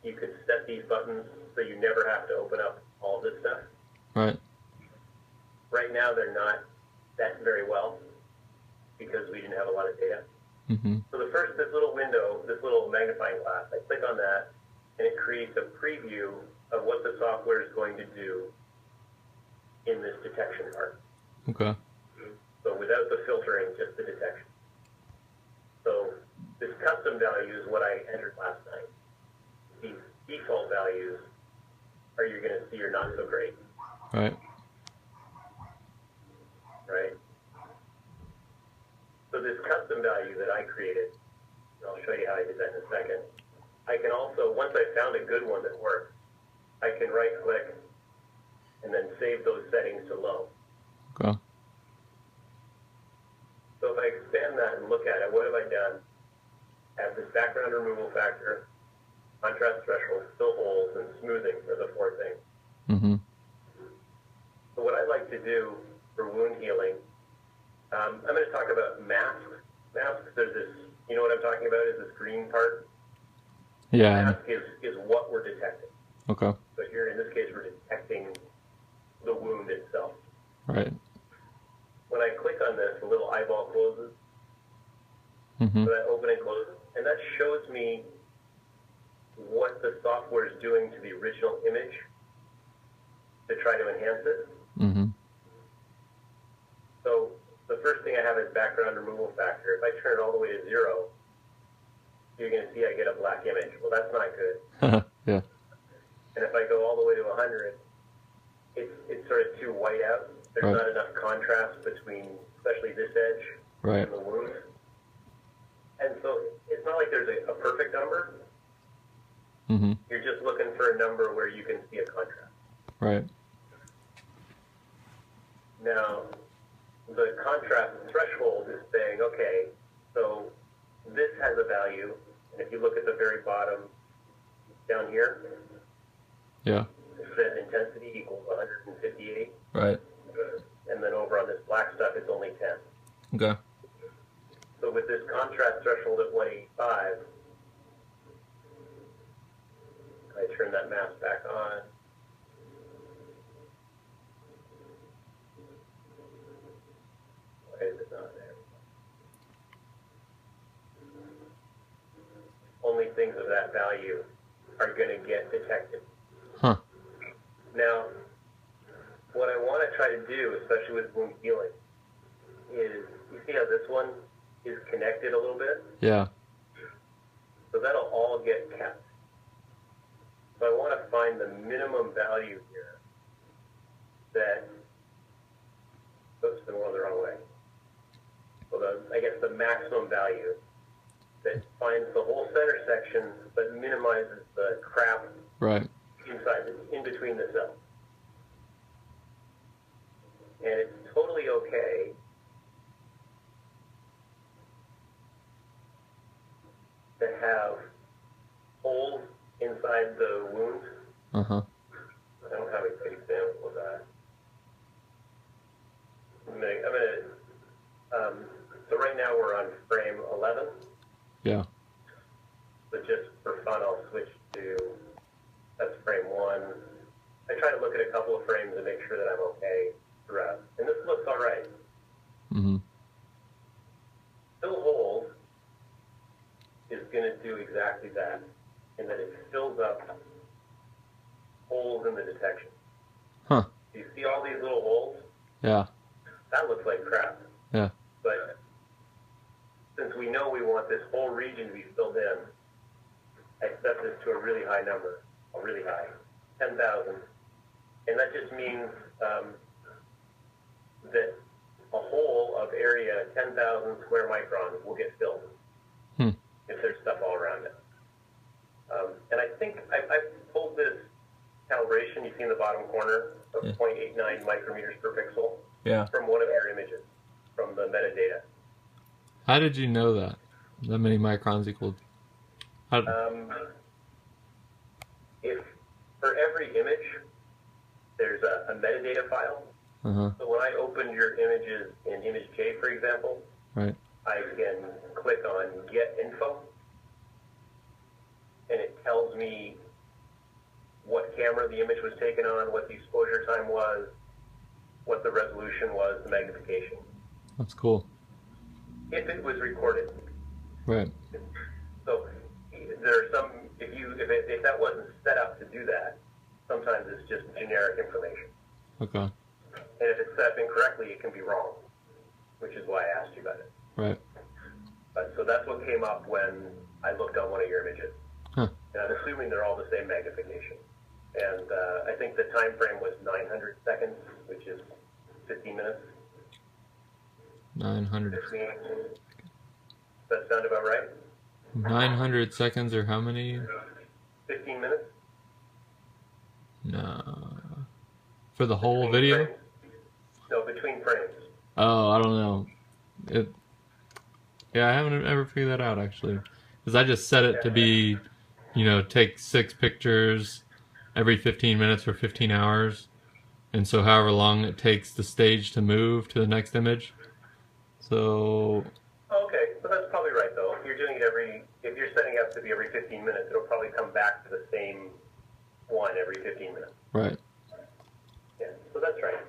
you could set these buttons so you never have to open up all this stuff. Right. Right now, they're not set very well because we didn't have a lot of data. Mm-hmm. So this little window, this little magnifying glass, I click on that, and it creates a preview of what the software is going to do in this detection part. Okay. So without the filtering, just the detection. So this custom value is what I entered last night. These default values are you're going to see are not so great. Right. Right? So this custom value that I created, and I'll show you how I did that in a second, I can also, once I found a good one that works, I can right-click and then save those settings to low. Okay. So if I expand that and look at it, what have I done? I have this background removal factor, contrast threshold, fill holes, and smoothing are the four things. Mm-hmm. So what I like to do for wound healing, I'm going to talk about masks. Masks, there's this, you know what I'm talking about, is this green part. Yeah. Mask is what we're detecting. Okay. So here, in this case, we're detecting the wound itself. Right. When I click on this, the little eyeball closes. Mm-hmm. So that opening closes, and that shows me what the software is doing to the original image to try to enhance it. Mm-hmm. So the first thing I have is background removal factor. If I turn it all the way to 0, you're going to see I get a black image. Well, that's not good. Yeah. And if I go all the way to 100, it's sort of too white out. There's Right. not enough contrast between, especially this edge Right. and the wound. And so it's not like there's a perfect number. Mm-hmm. You're just looking for a number where you can see a contrast. Right. Now, the contrast threshold is saying, okay, so this has a value, and if you look at the very bottom down here, Yeah. it says intensity equals 158, Right. and then over on this black stuff, it's only 10. Okay. So with this contrast threshold at 185, I turn that mask back on. Why is it not there? Only things of that value are going to get detected. Huh. Now, what I want to try to do, especially with wound healing, is you see how this one is connected a little bit? Yeah. So that'll all get kept. So I want to find the minimum value here that, oops, I'm going the wrong way. So I guess the maximum value that finds the whole center section but minimizes the crap Right. inside, in between the cells. And it's totally okay to have holes inside the wound. Uh-huh. I don't have a good example of that. So right now we're on frame 11. Yeah. But just for fun, I'll switch to, that's frame 1. I try to look at a couple of frames and make sure that I'm okay throughout. And this looks all right. Mm-hmm. Fill holes is going to do exactly that, in that it fills up holes in the detection. Huh. Do you see all these little holes? Yeah. That looks like crap. Yeah. But since we know we want this whole region to be filled in, I set this to a really high number, really high, 10,000. And that just means that a whole of area 10,000 square microns will get filled if there's stuff all around it. And I think I pulled this calibration, you see in the bottom corner, of 0.89 micrometers per pixel Yeah. from one of your images, from the metadata. How did you know that? That many microns equaled? If for every image, there's a metadata file. Uh-huh. So when I open your images in ImageJ, for example, Right. I can click on Get Info, and it tells me camera the image was taken on, what the exposure time was, what the resolution was, the magnification. That's cool. If it was recorded. Right. So there are some, if that wasn't set up to do that, sometimes it's just generic information. Okay. And if it's set up incorrectly, it can be wrong, which is why I asked you about it. Right. So that's what came up when I looked on one of your images. Huh. And I'm assuming they're all the same magnification. And I think the time frame was 900 seconds, which is 15 minutes. 900. 15. Does that sound about right? 900 seconds or how many? 15 minutes? No. For the whole Between video? frames. No, between frames. Oh, I don't know. Yeah, I haven't ever figured that out actually. Because I just set it to be, take 6 pictures every 15 minutes for 15 hours. And so however long it takes the stage to move to the next image. So... Okay, so that's probably right though. If you're doing it if you're setting up to be every 15 minutes, it'll probably come back to the same one every 15 minutes. Right. Yeah, so that's right.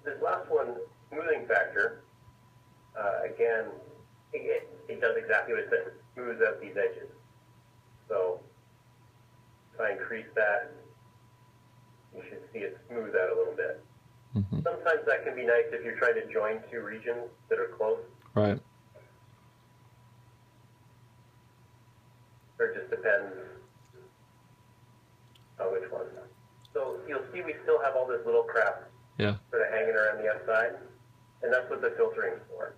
This last one, smoothing factor, again, it does exactly what it says. It smooths out these edges. So if I increase that, you should see it smooth out a little bit. Mm-hmm. Sometimes that can be nice if you're trying to join two regions that are close. Right. Or it just depends on which one. So you'll see we still have all this little crap sort of hanging around the outside, and that's what the filtering is for.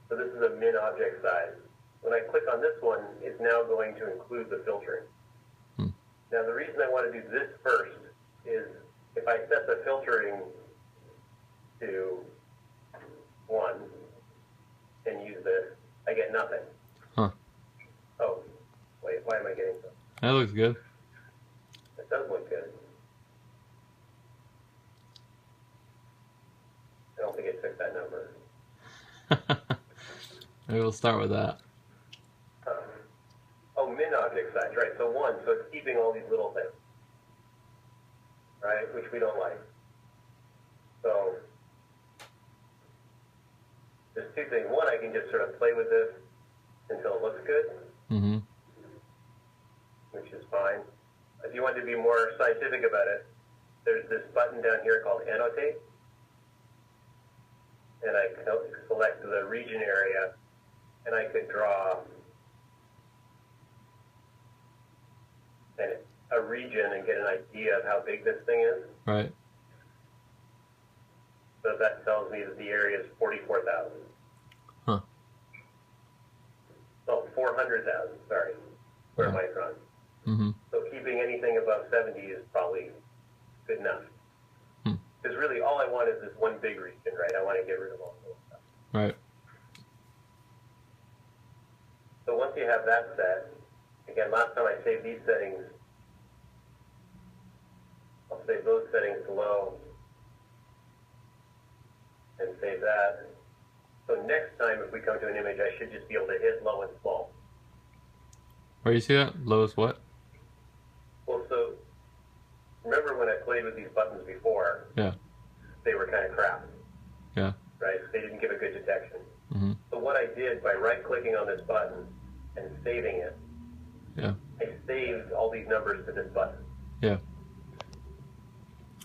So this is a min object size. When I click on this one, it's now going to include the filtering. Now the reason I want to do this first is if I set the filtering to 1 and use this, I get nothing. Huh. Oh, wait, why am I getting something? That looks good. It does look good. I don't think it took that number. Maybe we'll start with that. Oh, min object size, right, so 1, so it's keeping all these little things, right, which we don't like. So, there's 2 things. 1, I can just sort of play with this until it looks good, Mm-hmm. which is fine. If you want to be more scientific about it, there's this button down here called Annotate, and I select the region area, and I could draw a region and get an idea of how big this thing is. Right. So that tells me that the area is 44,000. Huh. Oh, 400,000, sorry. Where am I from? Mm-hmm. So keeping anything above 70 is probably good enough. Because really all I want is this one big region, right? I want to get rid of all the little stuff. Right. So once you have that set, again, last time I saved these settings, I'll save those settings to low and save that. So next time if we come to an image, I should just be able to hit low and small. Where you see that? Lowest what? Well, so remember when I played with these buttons before? Yeah. They were kind of crap. Yeah. Right? They didn't give a good detection. Mm-hmm. So what I did by right-clicking on this button and saving it, Yeah. I saved all these numbers to this button. Yeah.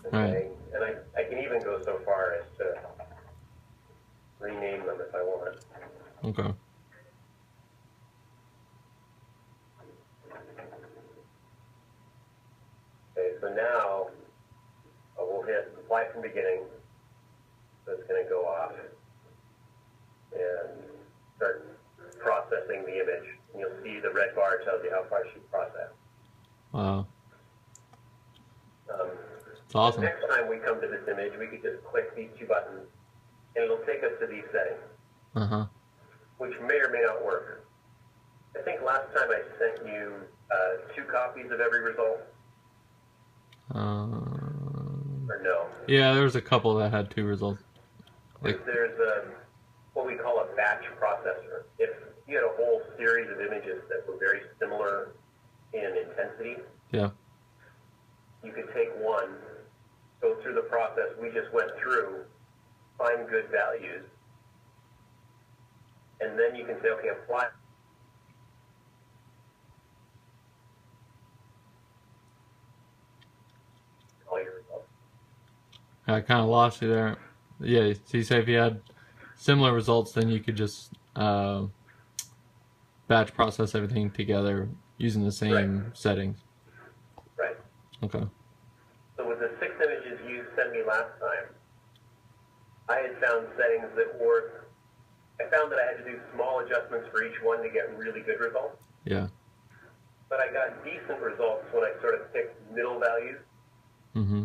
Okay? Right. And I can even go so far as to rename them if I want. Okay. Okay, so now we'll hit apply from beginning. So it's going to go off and start processing the image. And you'll see the red bar tells you how far she processed. Wow. It's awesome. Next time we come to this image, we could just click these 2 buttons, and it'll take us to these settings, Uh-huh. which may or may not work. I think last time I sent you 2 copies of every result, or no? Yeah, there was a couple that had 2 results. There's what we call a batch processor. If you had a whole series of images that were very similar in intensity, Yeah. You could take one, go through the process we just went through, find good values, and then you can say, okay, apply. All your results. I kind of lost you there. Yeah, so you say if you had similar results, then you could just batch process everything together using the same settings. Right. Okay. So with the 6 images you sent me last time, I had found settings that were, I found that I had to do small adjustments for each one to get really good results. Yeah. But I got decent results when I sort of picked middle values. Mm-hmm.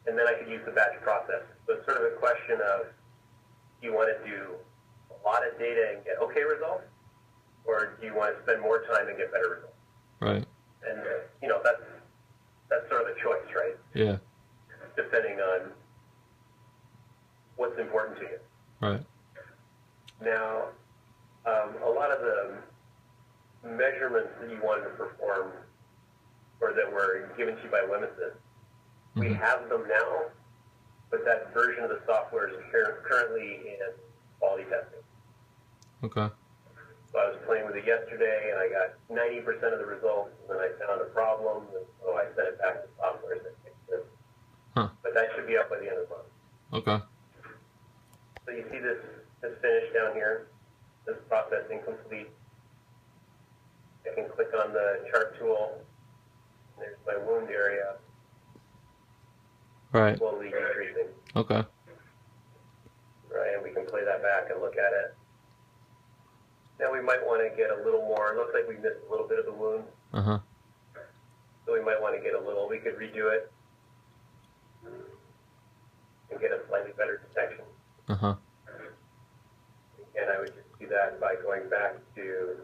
And then I could use the batch process. So it's sort of a question of, do you want to do a lot of data and get okay results? Or do you want to spend more time and get better results? Right. And, that's sort of a choice, right? Yeah. Depending on what's important to you. Right. Now, a lot of the measurements that you wanted to perform or that were given to you by Lemesys, we have them now, but that version of the software is currently in quality testing. Okay. So I was playing with it yesterday, and I got 90% of the results, and then I found a problem, and so I sent it back to the software and said, fix this. Huh. But that should be up by the end of the month. Okay. So you see this finish down here, this processing complete. I can click on the chart tool, and there's my wound area, Right. slowly decreasing. Okay. Right, and we can play that back and look at it. Now we might want to get a little more, it looks like we missed a little bit of the wound, Uh-huh. so we might want to get a little, we could redo it and get a slightly better detection. Uh-huh. And I would just do that by going back to,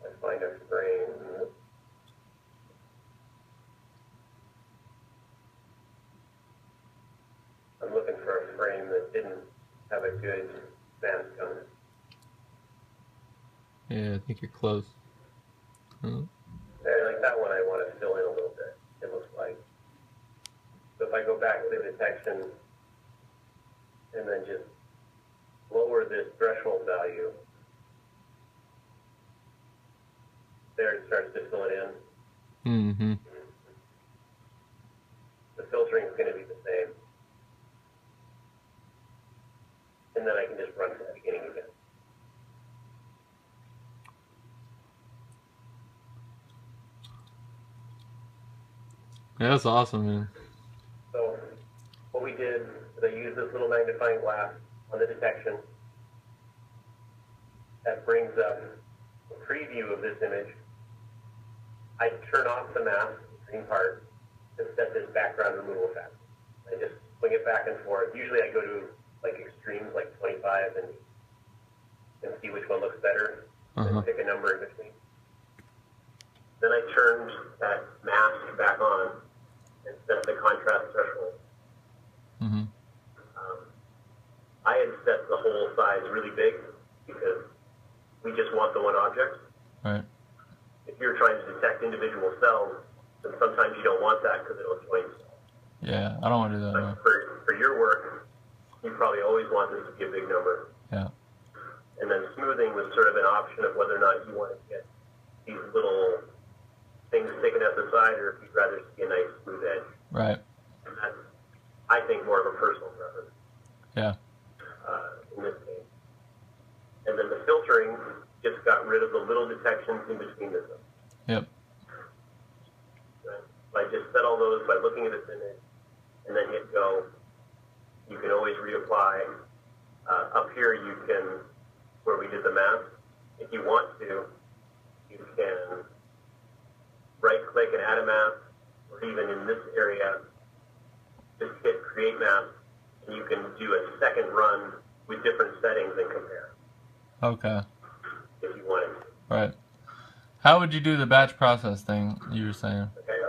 let's find a frame. I'm looking for a frame that didn't have a good mask on it. Yeah, I think you're close. Oh. And like that one I want to fill in a little bit, it looks like. So if I go back to the detection and then just lower this threshold value, there it starts to fill it in. Mm-hmm. The filtering is going to be the same. And then I can just run from the beginning again. Yeah, that's awesome, man. So what we did is I used this little magnifying glass on the detection. That brings up a preview of this image. I turn off the mask, the green part, and set this background removal factor. I just swing it back and forth. Usually I go to like extremes, like 25, and see which one looks better, and pick a number in between. Then I turned that mask back on and set the contrast threshold. Mm-hmm. I had set the whole size really big because we just want the one object. Right. If you're trying to detect individual cells, then sometimes you don't want that because it'll join cells. Yeah, I don't want to do that. No. But for your work, you probably always want this to be a big number. Yeah. And then smoothing was sort of an option of whether or not you want to get these little things taken out the side, or if you'd rather see a nice smooth edge. Right. And that's, I think, more of a personal preference. Yeah. In this case. And then the filtering just got rid of the little detections in between the zones. Yep. Right? So I just set all those by looking at this image and then hit go. You can always reapply. Up here you can, where we did the mask, if you want to, you can right click and add a mask, or even in this area, just hit create mask, and you can do a second run with different settings and compare. Okay. If you wanted to. Right. How would you do the batch process thing you were saying? Okay.